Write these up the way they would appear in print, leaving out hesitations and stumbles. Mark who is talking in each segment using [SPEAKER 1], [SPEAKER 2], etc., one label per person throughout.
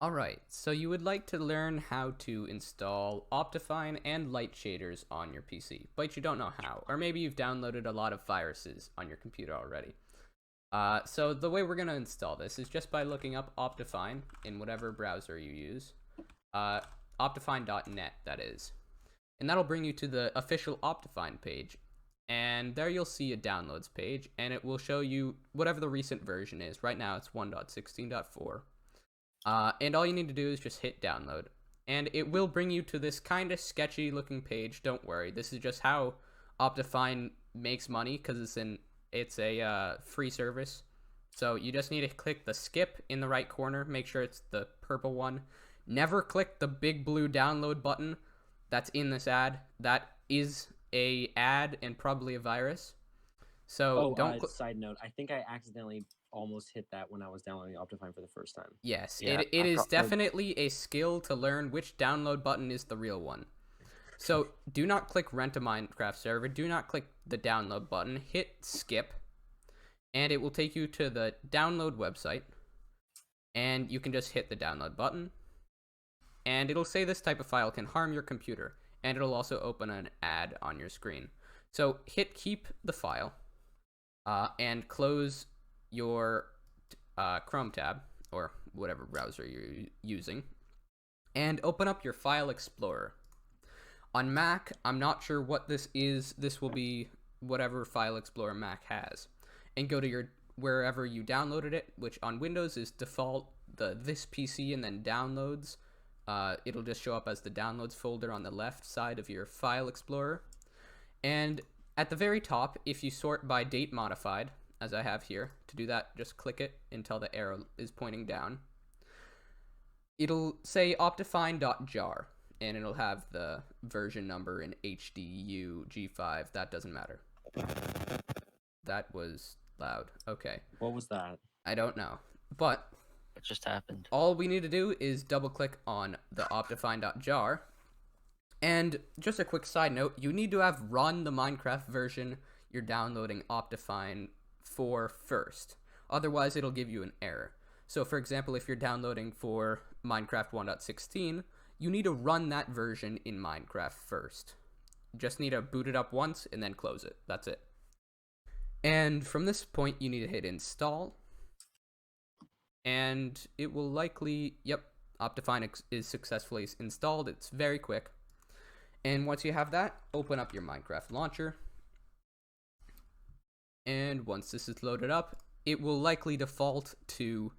[SPEAKER 1] Alright, so you would like to learn how to install Optifine and Lite Shaders on your PC, but you don't know how, or maybe you've downloaded a lot of viruses on your computer already. So the way we're going to install this is just by looking up Optifine in whatever browser you use, optifine.net that is, and that'll bring you to the official Optifine page, and there you'll see a downloads page, and it will show you whatever the recent version is. Right now it's 1.16.4. And all you need to do is just hit download. And it will bring you to this kind of sketchy looking page. Don't worry. This is just how Optifine makes money because it's a free service. So you just need to click the skip in the right corner. Make sure it's the purple one. Never click the big blue download button that's in this ad. That is a ad and probably a virus. So don't
[SPEAKER 2] side note, I think I accidentally almost hit that when I was downloading Optifine for the first time.
[SPEAKER 1] Yes,
[SPEAKER 3] Yeah,
[SPEAKER 1] it is definitely a skill to learn which download button is the real one. So do not click rent a Minecraft server, do not click the download button, hit skip, and it will take you to the download website, and you can just hit the download button, and it'll say this type of file can harm your computer, and it'll also open an ad on your screen. So hit keep the file, and close your Chrome tab, or whatever browser you're using, and open up your File Explorer. On Mac, I'm not sure what this is. This will be whatever File Explorer Mac has. And go to your wherever you downloaded it, which on Windows is default this PC and then downloads. It'll just show up as the downloads folder on the left side of your File Explorer. And at the very top, if you sort by date modified, as I have here, to do that, just click it until the arrow is pointing down. It'll say optifine.jar, and it'll have the version number in HDU G5. That doesn't matter. That was loud. Okay.
[SPEAKER 2] What was that?
[SPEAKER 1] I don't know. But
[SPEAKER 3] What just happened?
[SPEAKER 1] all we need to do is double click on the optifine.jar. And just a quick side note, you need to have run the Minecraft version you're downloading Optifine for first. Otherwise, it'll give you an error. So for example, if you're downloading for Minecraft 1.16, you need to run that version in Minecraft first. You just need to boot it up once and then close it. That's it. And from this point, you need to hit install. And it will likely, yep, Optifine is successfully installed. It's very quick. And once you have that, open up your Minecraft launcher. And once this is loaded up, it will likely default to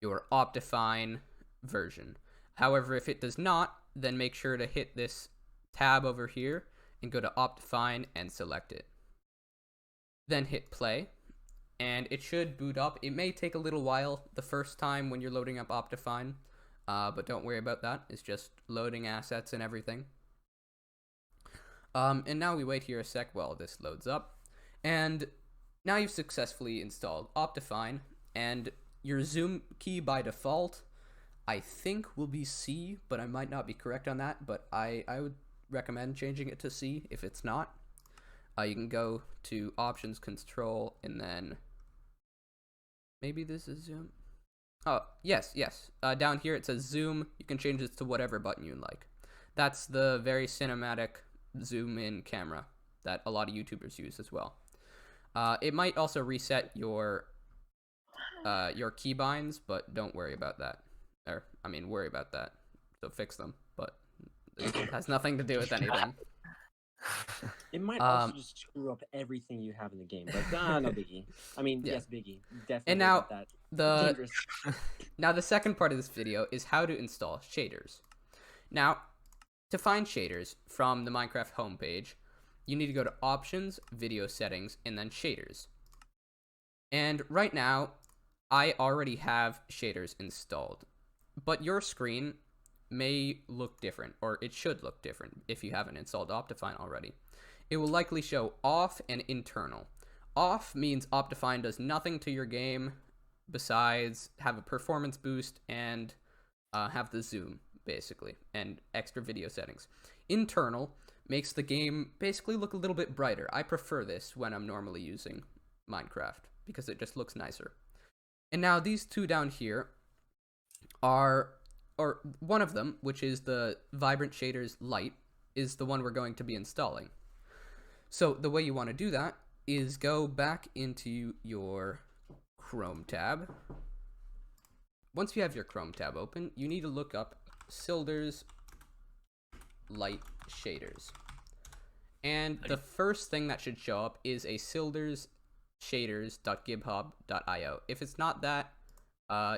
[SPEAKER 1] your Optifine version. However, if it does not, then make sure to hit this tab over here and go to Optifine and select it. Then hit play, and it should boot up. It may take a little while the first time when you're loading up Optifine, but don't worry about that. It's just loading assets and everything. And now we wait here a sec while this loads up. And now you've successfully installed Optifine, and your zoom key by default, I think, will be C, but I might not be correct on that, but I would recommend changing it to C if it's not. You can go to Options, Control, and then maybe this is zoom. Oh, yes. Down here it says zoom. You can change this to whatever button you like. That's the very cinematic zoom in camera that a lot of YouTubers use as well. It might also reset your keybinds, but don't worry about that. Worry about that. So fix them, but it has nothing to do with anything.
[SPEAKER 2] It might also just screw up everything you have in the game, but no biggie.
[SPEAKER 1] Yeah.
[SPEAKER 2] Yes, biggie. Definitely.
[SPEAKER 1] And now
[SPEAKER 2] that.
[SPEAKER 1] Now the second part of this video is how to install shaders. Now, to find shaders from the Minecraft homepage, you need to go to Options, Video Settings, and then Shaders. And right now, I already have shaders installed, but your screen may look different, or it should look different if you haven't installed Optifine already. It will likely show off and internal. Off means Optifine does nothing to your game besides have a performance boost and have the zoom, basically, and extra video settings. Internal makes the game basically look a little bit brighter. I prefer this when I'm normally using Minecraft because it just looks nicer. And now these two down here are or one of them, which is the Vibrant Shaders Lite, is the one we're going to be installing. So the way you want to do that is go back into your Chrome tab. Once you have your Chrome tab open, you need to look up Shaders Lite Shaders. And the first thing that should show up is a sildersshaders.github.io. If it's not that,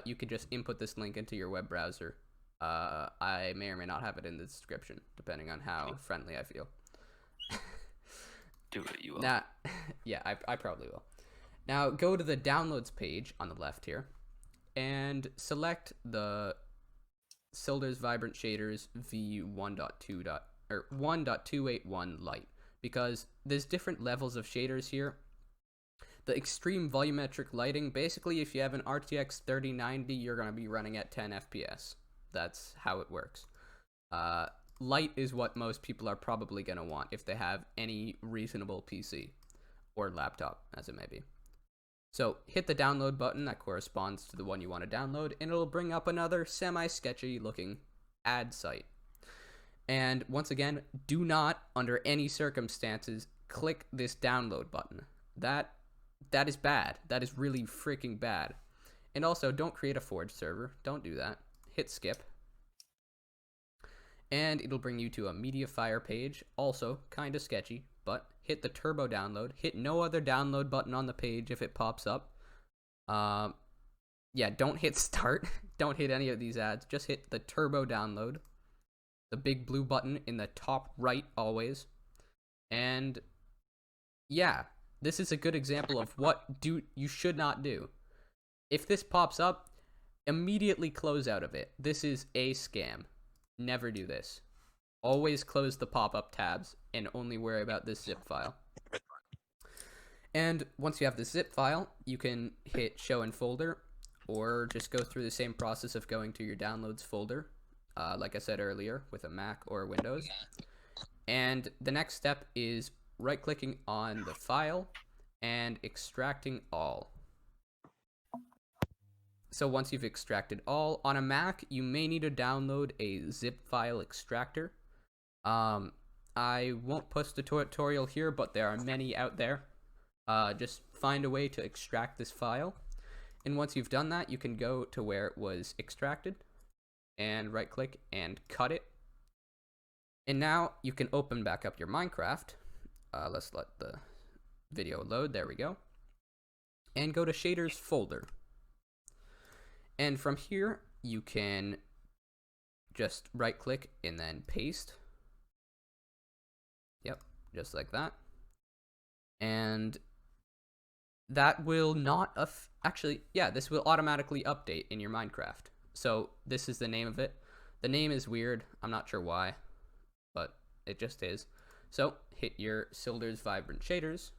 [SPEAKER 1] you can just input this link into your web browser. I may or may not have it in the description, depending on how friendly I feel.
[SPEAKER 3] Do it, you will.
[SPEAKER 1] Yeah, I probably will. Now go to the downloads page on the left here, and select the Shaders Vibrant Shaders v1.281 Lite, because there's different levels of shaders here. The extreme volumetric lighting, basically if you have an RTX 3090, you're going to be running at 10 FPS. That's how it works. Light is what most people are probably going to want if they have any reasonable PC or laptop, as it may be. So hit the download button that corresponds to the one you want to download, and it'll bring up another semi-sketchy looking ad site. And once again, do not, under any circumstances, click this download button. That is bad. That is really freaking bad. And also, don't create a Forge server. Don't do that. Hit skip. And it'll bring you to a MediaFire page. Also, kind of sketchy, but hit the turbo download. Hit no other download button on the page if it pops up. Yeah, don't hit start. Don't hit any of these ads. Just hit the turbo download. The big blue button in the top right always. And yeah, this is a good example of what you should not do. If this pops up, immediately close out of it. This is a scam. Never do this. Always close the pop-up tabs and only worry about this zip file. And once you have the zip file, you can hit show in folder, or just go through the same process of going to your downloads folder, like I said earlier, with a Mac or Windows. And the next step is right-clicking on the file and extracting all. So once you've extracted all, on a Mac, you may need to download a zip file extractor. I won't post the tutorial here, but there are many out there. Just find a way to extract this file. And once you've done that, you can go to where it was extracted and right-click and cut it. And now you can open back up your Minecraft. Let's let the video load. There we go. And go to Shaders folder. And from here, you can just right-click and then paste. Yep, just like that. And that will not actually, yeah, this will automatically update in your Minecraft. So this is the name of it. The name is weird. I'm not sure why, but it just is. So hit your Shaders Vibrant Shaders.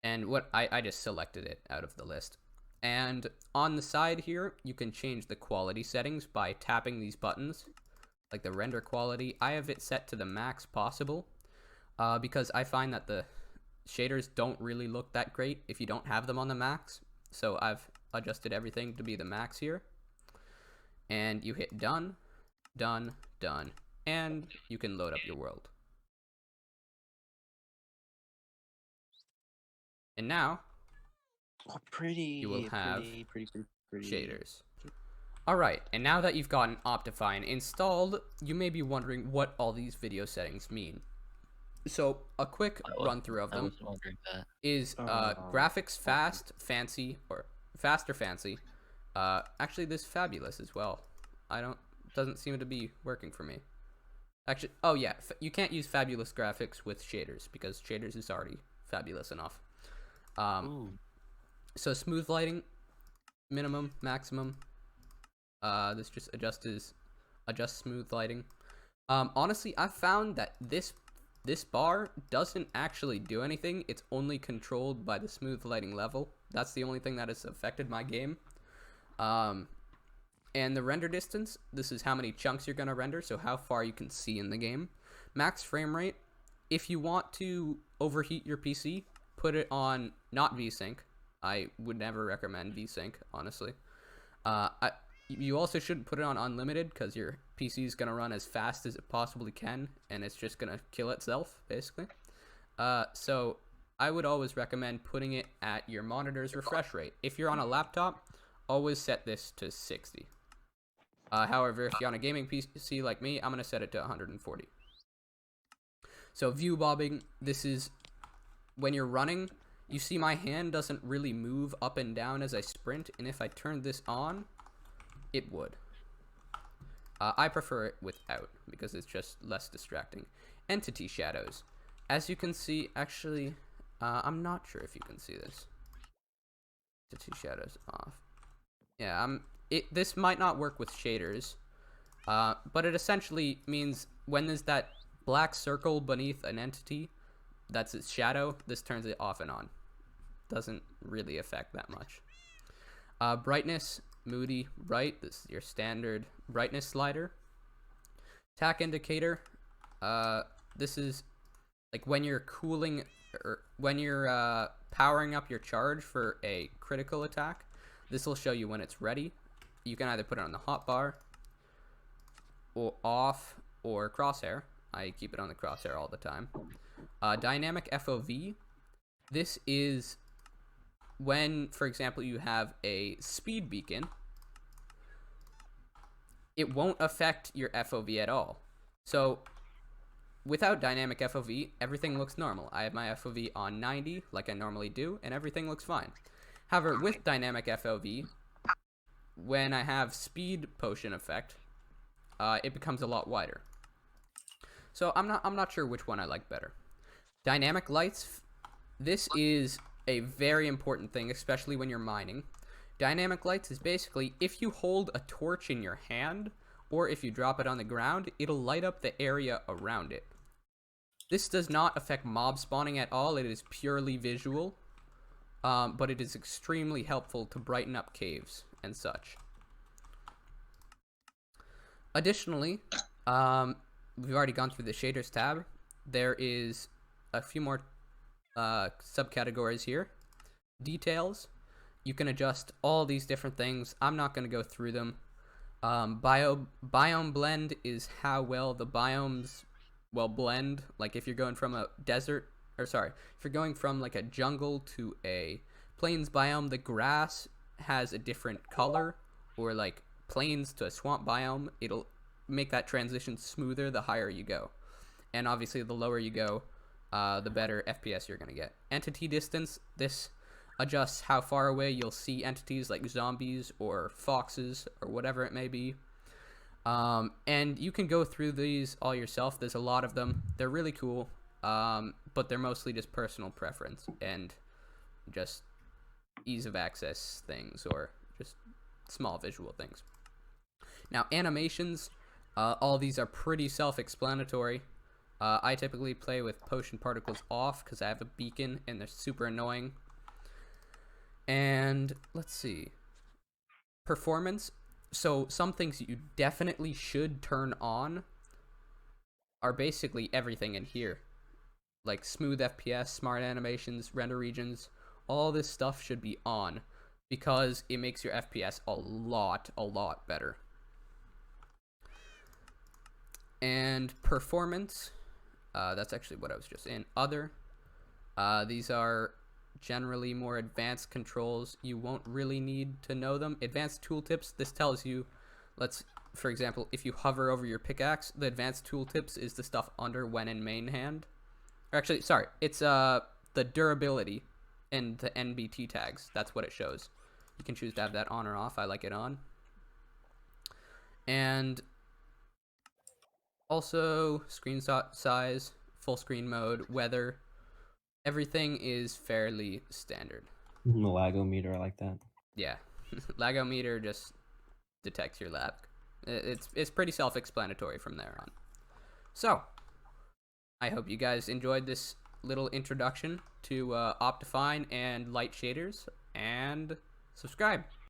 [SPEAKER 1] And what I just selected it out of the list. And on the side here, you can change the quality settings by tapping these buttons, like the render quality. I have it set to the max possible because I find that the shaders don't really look that great if you don't have them on the max. So I've adjusted everything to be the max here. And you hit done, done, done, and you can load up your world. And now, you will have shaders. Alright, and now that you've gotten Optifine installed, you may be wondering what all these video settings mean. So, a quick run through of them is graphics fast, fancy, or fast or fancy. Actually, this fabulous as well. Doesn't seem to be working for me. Actually, oh yeah, you can't use fabulous graphics with shaders because shaders is already fabulous enough. So smooth lighting, minimum, maximum. This just adjusts smooth lighting. Honestly, I found that this bar doesn't actually do anything. It's only controlled by the smooth lighting level. That's the only thing that has affected my game. And the render distance, this is how many chunks you're gonna render, so how far you can see in the game. Max frame rate, if you want to overheat your PC, put it on not VSync, I would never recommend VSync, honestly. You also shouldn't put it on unlimited because your PC is going to run as fast as it possibly can, and it's just going to kill itself, basically. So I would always recommend putting it at your monitor's refresh rate. If you're on a laptop, always set this to 60. However, if you're on a gaming PC like me, I'm going to set it to 140. So view bobbing, this is when you're running, you see my hand doesn't really move up and down as I sprint, and if I turned this on, it would. I prefer it without because it's just less distracting. Entity shadows. As you can see, actually, I'm not sure if you can see this. Entity shadows off. Yeah, this might not work with shaders, but it essentially means when there's that black circle beneath an entity, that's its shadow, this turns it off and on. Doesn't really affect that much. Brightness, moody, bright, this is your standard brightness slider. Tack indicator, this is like when you're cooling, or when you're powering up your charge for a critical attack. This will show you when it's ready. You can either put it on the hotbar, or off, or crosshair. I keep it on the crosshair all the time. Dynamic FOV. This is when, for example, you have a speed beacon. It won't affect your FOV at all. So without dynamic FOV, everything looks normal. I have my FOV on 90 like I normally do, and everything looks fine. However, with dynamic FOV, when I have speed potion effect, it becomes a lot wider. So I'm not sure which one I like better. Dynamic lights, this is a very important thing, especially when you're mining. Dynamic lights is basically if you hold a torch in your hand, or if you drop it on the ground, it'll light up the area around it. This does not affect mob spawning at all. It is purely visual, but it is extremely helpful to brighten up caves and such. Additionally, we've already gone through the shaders tab. There is a few more subcategories here. Details. You can adjust all these different things. I'm not going to go through them. Biome blend is how well the biomes blend. Like if you're going from a desert, if you're going from like a jungle to a plains biome, the grass has a different color, or like plains to a swamp biome, it'll make that transition smoother the higher you go. And obviously the lower you go, the better FPS you're going to get. Entity distance, this adjusts how far away you'll see entities like zombies or foxes or whatever it may be. And you can go through these all yourself. There's a lot of them. They're really cool, but they're mostly just personal preference and just ease of access things, or just small visual things. Now, animations, all these are pretty self-explanatory. I typically play with potion particles off because I have a beacon and they're super annoying. And let's see. Performance. So some things you definitely should turn on are basically everything in here. Like smooth FPS, smart animations, render regions. All this stuff should be on because it makes your FPS a lot better. And performance. That's actually what I was just in. Other. These are generally more advanced controls. You won't really need to know them. Advanced tooltips, this tells you, for example, if you hover over your pickaxe, the advanced tooltips is the stuff under when in main hand. Or actually, sorry, it's the durability and the NBT tags. That's what it shows. You can choose to have that on or off. I like it on. And also screen size, full screen mode, weather. Everything is fairly standard.
[SPEAKER 4] The lagometer, I like that.
[SPEAKER 1] Yeah, lagometer just detects your lag. It's pretty self-explanatory from there on. So, I hope you guys enjoyed this little introduction to Optifine and Lite Shaders, and subscribe.